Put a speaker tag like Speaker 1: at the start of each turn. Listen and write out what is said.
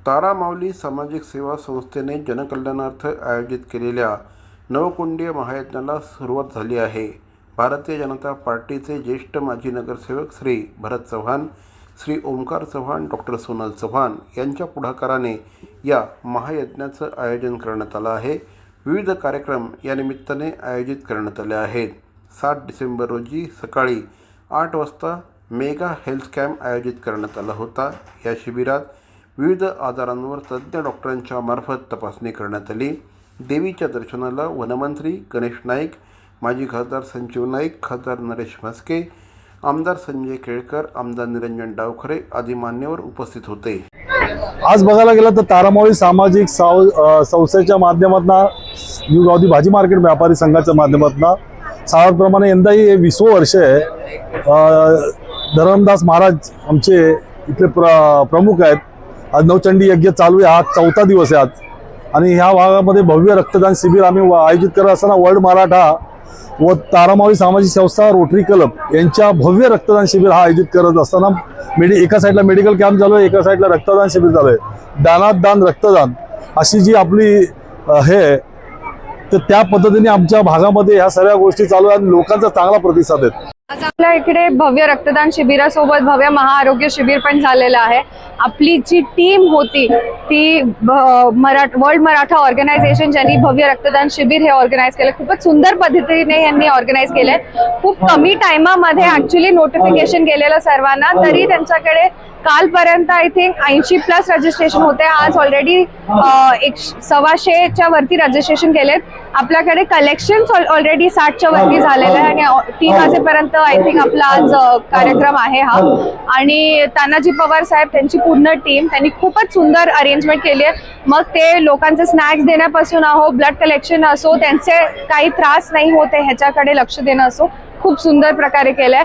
Speaker 1: तारामाऊली सामाजिक सेवा संस्थेने जनकल्याणार्थ आयोजित केलेल्या नवकुंडीय महायज्ञाला सुरुवात झाली आहे। भारतीय जनता पार्टीचे ज्येष्ठ माजी नगरसेवक श्री भरत चव्हाण, श्री ओमकार चव्हाण, डॉक्टर सोनल चव्हाण यांच्या पुढाकाराने या महायज्ञाचं आयोजन करण्यात आलं आहे। विविध कार्यक्रम या निमित्ताने आयोजित करण्यात आले आहेत। 7 डिसेंबर रोजी सकाळी 8 वाजता मेगा हेल्थ कॅम्प आयोजित करण्यात आला होता। या शिबिरात विविध आजारांवर तज्ज्ञ डॉक्टरांच्या मार्फत तपासणी करण्यात आली। देवीच्या दर्शनाला वनमंत्री गणेश नाईक, माजी खासदार संजीव नाईक, खासदार नरेश म्हस्के, आमदार संजय केळकर, आमदार निरंजन डावखरे आदी मान्यवर उपस्थित होते।
Speaker 2: आज बघायला गेलं तर तारामाऊली सामाजिक संस्थेच्या माध्यमातून न्यू गावठी भाजी मार्केट व्यापारी संघाच्या माध्यमातून सालाप्रमाणे यंदाही 20वं वर्ष आहे। धरमदास महाराज आमचे इथले प्रमुख आहेत। आज नवचंडी यज्ञ चालू आहे, हा 4था दिवस आहे आज। आणि ह्या भागामध्ये भव्य रक्तदान शिबिर आम्ही आयोजित करत असताना वर्ल्ड मराठा व तारामाऊली सामाजिक संस्था रोटरी क्लब यांच्या भव्य रक्तदान शिबिर हा आयोजित करत असताना एका साईडला मेडिकल कॅम्प चालू आहे, एका साईडला रक्तदान शिबिर चालू आहे। दानात दान रक्तदान अशी जी आपली हे तर त्या पद्धतीने आमच्या भागामध्ये ह्या सगळ्या गोष्टी चालू आहेत आणि लोकांचा चांगला प्रतिसाद आहे।
Speaker 3: आज आपल्या इकडे भव्य रक्तदान शिबिरासोबत भव्य महाआरोग्य शिबिर पण झालेलं आहे। आपली जी टीम होती ती वर्ल्ड मराठा ऑर्गनायझेशन ज्यांनी भव्य रक्तदान शिबिर हे ऑर्गनाइज केलं, खूपच सुंदर पद्धतीने यांनी ऑर्गनाइज केलंय। खूप कमी टाइमामध्ये ऍक्च्युली नोटिफिकेशन गेलेलं सर्वांना, तरी त्यांच्याकडे कालपर्यंत आय थिंक 80+ रजिस्ट्रेशन होते। आज ऑलरेडी 125च्या वरती रजिस्ट्रेशन केलेत। आपल्याकडे कलेक्शन ऑलरेडी 60च्या वरती झालेलं आहे आणि 3 वाजेपर्यंत आय थिंक आपला आज कार्यक्रम आहे हा। आणि तानाजी पवार साहेब त्यांची पूर्ण टीम त्यांनी खूपच सुंदर अरेंजमेंट केली आहे। मग ते लोकांचे स्नॅक्स देण्यापासून ब्लड कलेक्शन असो, त्यांचे काही त्रास नाही होते ह्याच्याकडे लक्ष देणं असो, खूप सुंदर प्रकारे केलंय।